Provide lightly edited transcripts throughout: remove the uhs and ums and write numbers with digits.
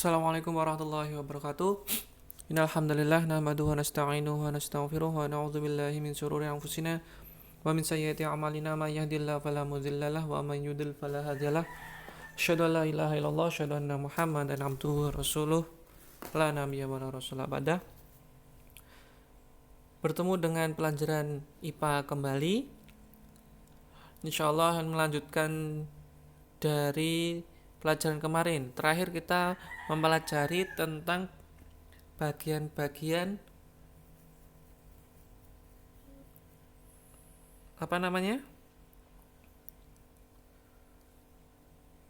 Assalamualaikum warahmatullahi wabarakatuh. Innal hamdalillah nahmaduhu wa nasta'inuhu wa nastaghfiruh wa na'udzu billahi min shururi anfusina wa min sayyiati a'malina may yahdihillahu fala mudhillalah wa may yudhlil fala hadiyalah. Asyhadu an la ilaha illallah asyhadu anna Muhammadan abduhu wa rasuluh la nabiyya wa la rasula ba'dah. Bertemu dengan pelajaran IPA kembali. Insyaallah akan melanjutkan dari pelajaran kemarin. Terakhir kita mempelajari tentang bagian-bagian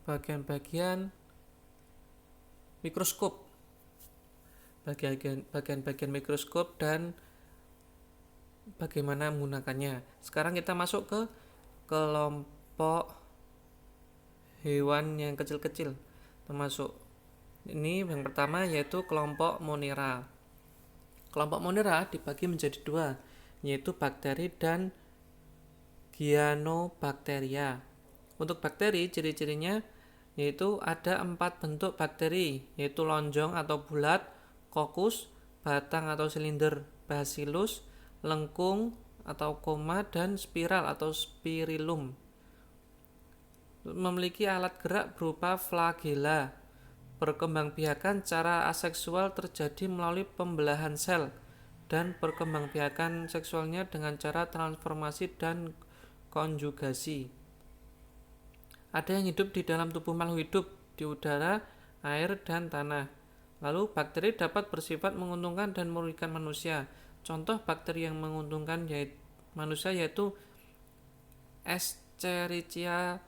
bagian-bagian mikroskop. Bagian-bagian mikroskop dan bagaimana menggunakannya. Sekarang kita masuk ke kelompok hewan yang kecil-kecil, termasuk ini yang pertama yaitu kelompok Monera. Kelompok Monera dibagi menjadi dua, yaitu bakteri dan Cyanobacteria. Untuk bakteri ciri-cirinya yaitu ada 4 bentuk bakteri, yaitu lonjong atau bulat, kokus, batang atau silinder, bacillus, lengkung atau koma, dan spiral atau spirillum. Memiliki alat gerak berupa flagella. Perkembangbiakan cara aseksual terjadi melalui pembelahan sel dan perkembangbiakan seksualnya dengan cara transformasi dan konjugasi. Ada yang hidup di dalam tubuh makhluk hidup, di udara, air, dan tanah. Lalu bakteri dapat bersifat menguntungkan dan merugikan manusia. Contoh bakteri yang menguntungkan manusia yaitu Escherichia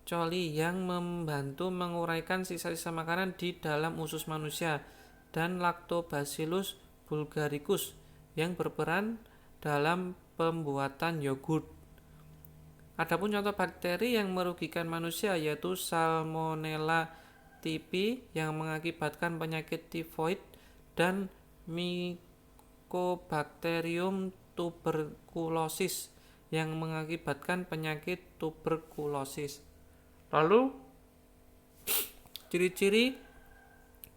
coli yang membantu menguraikan sisa-sisa makanan di dalam usus manusia, dan Lactobacillus bulgaricus yang berperan dalam pembuatan yogurt. Adapun contoh bakteri yang merugikan manusia yaitu Salmonella typhi yang mengakibatkan penyakit tifoid dan Mycobacterium tuberculosis yang mengakibatkan penyakit tuberkulosis. Lalu ciri-ciri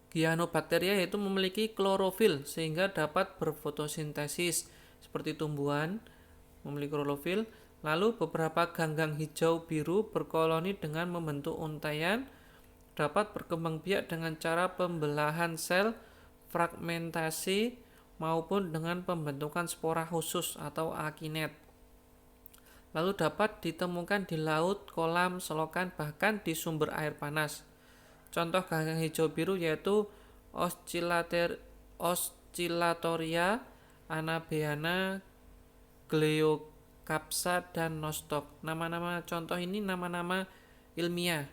Cyanobacteria yaitu memiliki klorofil sehingga dapat berfotosintesis seperti tumbuhan, memiliki klorofil. Lalu beberapa ganggang hijau biru berkoloni dengan membentuk untaian, dapat berkembang biak dengan cara pembelahan sel, fragmentasi, maupun dengan pembentukan spora khusus atau akinet. Lalu dapat ditemukan di laut, kolam, selokan, bahkan di sumber air panas. Contoh ganggang hijau biru yaitu Oscillatoria, Anabaena, Gleocapsa, dan Nostoc. Nama-nama contoh ini nama-nama ilmiah.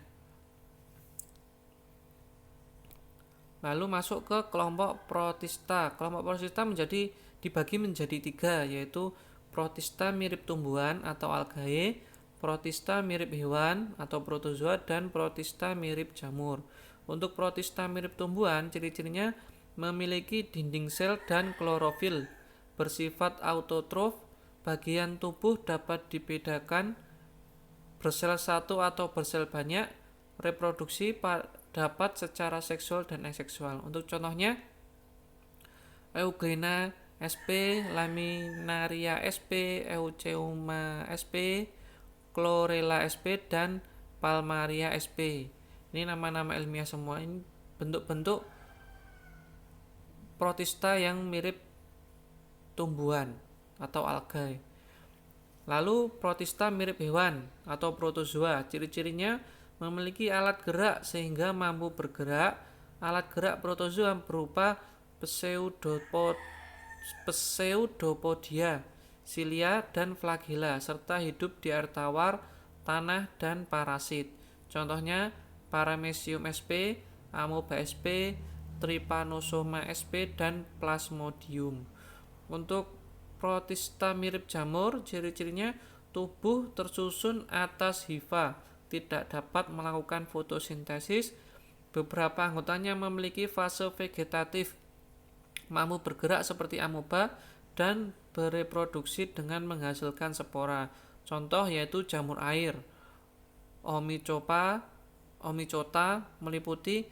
Lalu masuk ke kelompok Protista. Kelompok Protista dibagi menjadi 3, yaitu Protista mirip tumbuhan atau algae, Protista mirip hewan atau protozoa, dan Protista mirip jamur. Untuk Protista mirip tumbuhan, ciri-cirinya memiliki dinding sel dan klorofil, bersifat autotrof, bagian tubuh dapat dibedakan bersel satu atau bersel banyak, reproduksi dapat secara seksual dan aseksual. Untuk contohnya Euglena sp, Laminaria sp, Euceuma sp, Chlorella sp, dan Palmaria sp. Ini nama-nama ilmiah semua. Ini bentuk-bentuk protista yang mirip tumbuhan atau algae. Lalu protista mirip hewan atau protozoa. Ciri-cirinya memiliki alat gerak sehingga mampu bergerak. Alat gerak protozoa berupa Pseudopodia, silia, dan flagella, serta hidup di air tawar, tanah, dan parasit. Contohnya Paramecium sp, Amoeba sp, Trypanosoma sp, dan Plasmodium. Untuk protista mirip jamur, ciri-cirinya tubuh tersusun atas hifa, tidak dapat melakukan fotosintesis. Beberapa anggotanya memiliki fase vegetatif, mampu bergerak seperti amoeba, dan bereproduksi dengan menghasilkan spora. Contoh yaitu jamur air, Omicota meliputi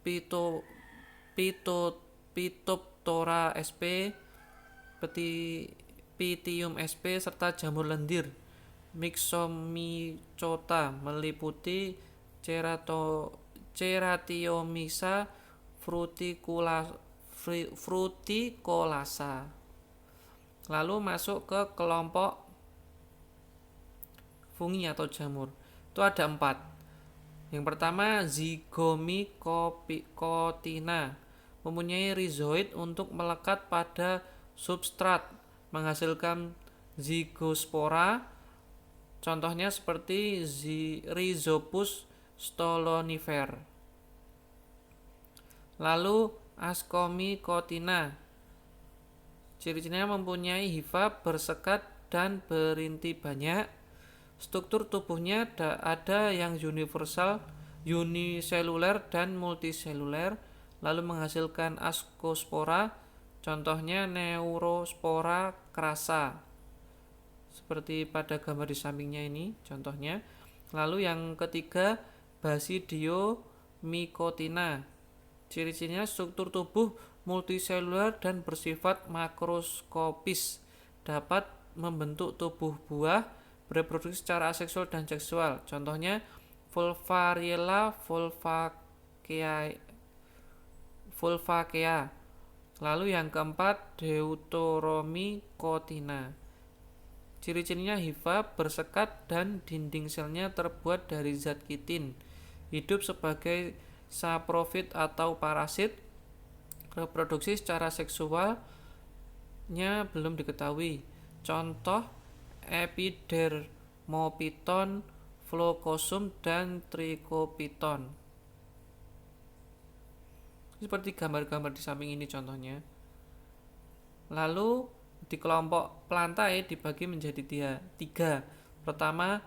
Pito, Phytophthora sp, Pythium sp, serta jamur lendir Myxomycota meliputi Ceratiomyxa fruticolasa. Lalu masuk ke kelompok fungi atau jamur. Itu ada 4. Yang pertama Zygomycotina, mempunyai rizoid untuk melekat pada substrat, menghasilkan zygospora. Contohnya seperti Rhizopus stolonifer. Lalu Ascomycotina, ciri-cirinya mempunyai hifa bersekat dan berinti banyak. Struktur tubuhnya ada yang uniseluler dan multiseluler, lalu menghasilkan ascospora. Contohnya Neurospora crassa, seperti pada gambar di sampingnya ini contohnya. Lalu yang ketiga Basidiomycotina, ciri-cirinya struktur tubuh multiseluler dan bersifat makroskopis, dapat membentuk tubuh buah, bereproduksi secara aseksual dan seksual. Contohnya Volvariella fulvacea. Lalu yang keempat Deuteromycotina, ciri-cirinya hifa bersekat dan dinding selnya terbuat dari zat kitin. Hidup sebagai saprofit atau parasit. Reproduksi secara seksualnya belum diketahui. Contoh Epidermophyton, Phlocosum, dan Trichophyton. Seperti gambar-gambar di samping ini contohnya. Lalu di kelompok plantae dibagi menjadi 3. Pertama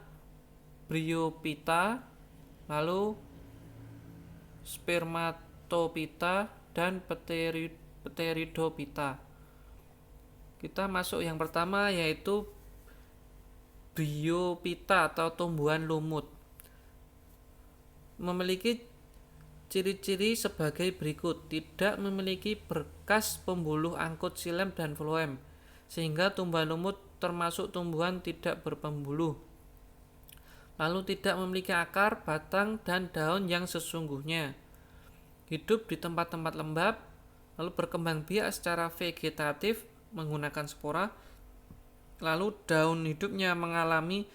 Bryophyta, lalu Spermatophyta, dan Pteridophyta. Kita masuk yang pertama, yaitu Bryophyta atau tumbuhan lumut. Memiliki ciri-ciri sebagai berikut. Tidak memiliki berkas pembuluh angkut xilem dan floem, sehingga tumbuhan lumut termasuk tumbuhan tidak berpembuluh. Lalu tidak memiliki akar, batang, dan daun yang sesungguhnya. Hidup di tempat-tempat lembab, lalu berkembang biak secara vegetatif menggunakan spora. Lalu daun hidupnya mengalami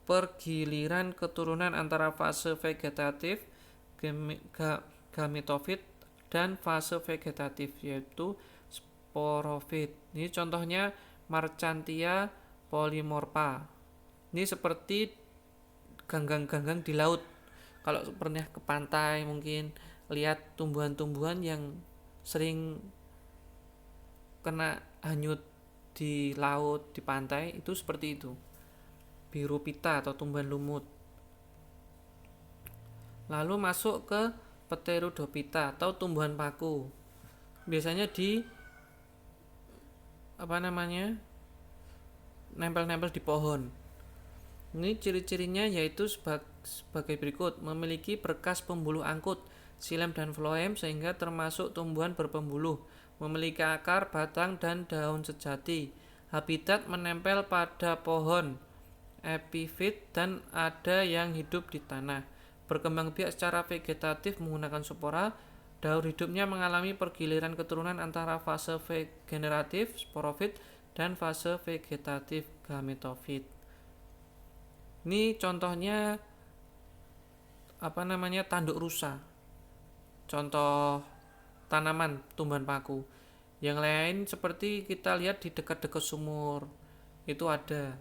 pergiliran keturunan antara fase vegetatif gametofit dan fase vegetatif yaitu sporofit. Ini contohnya Marchantia polymorpha. Ini seperti ganggang-ganggang di laut. Kalau pernah ke pantai mungkin lihat tumbuhan-tumbuhan yang sering kena hanyut di laut, di pantai, itu seperti itu. Bryophyta atau tumbuhan lumut. Lalu masuk ke Pteridophyta atau tumbuhan paku. Biasanya di nempel-nempel di pohon. Ini ciri-cirinya yaitu sebagai berikut. Memiliki berkas pembuluh angkut xilem dan floem sehingga termasuk tumbuhan berpembuluh. Memiliki akar, batang, dan daun sejati. Habitat menempel pada pohon epifit dan ada yang hidup di tanah. Berkembang biak secara vegetatif menggunakan spora. Daur hidupnya mengalami pergiliran keturunan antara fase generatif sporofit dan fase vegetatif gametofit. Ini contohnya tanduk rusa. Contoh tanaman tumbuhan paku. Yang lain seperti kita lihat di dekat-dekat sumur. Itu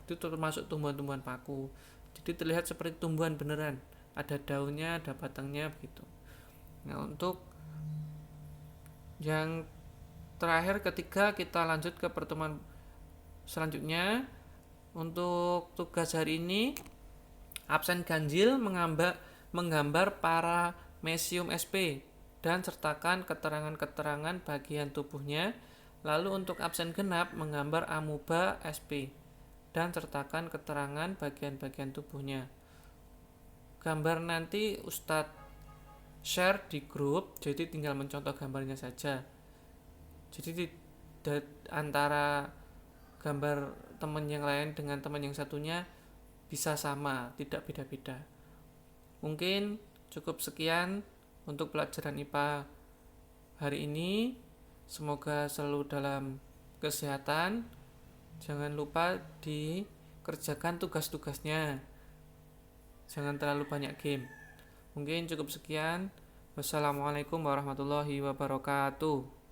termasuk tumbuhan-tumbuhan paku. Jadi terlihat seperti tumbuhan beneran. Ada daunnya, ada batangnya begitu. Nah, untuk yang terakhir ketiga kita lanjut ke pertemuan selanjutnya. Untuk tugas hari ini absen ganjil menggambar Paramecium sp dan sertakan keterangan-keterangan bagian tubuhnya. Lalu untuk absen genap menggambar Amoeba sp dan sertakan keterangan bagian-bagian tubuhnya. Gambar nanti Ustadz share di grup, jadi tinggal mencontoh gambarnya saja. Jadi antara gambar teman yang lain dengan teman yang satunya bisa sama, tidak beda-beda. Mungkin cukup sekian untuk pelajaran IPA hari ini. Semoga selalu dalam kesehatan. Jangan lupa dikerjakan tugas-tugasnya. Jangan terlalu banyak game. Mungkin cukup sekian. Wassalamualaikum warahmatullahi wabarakatuh.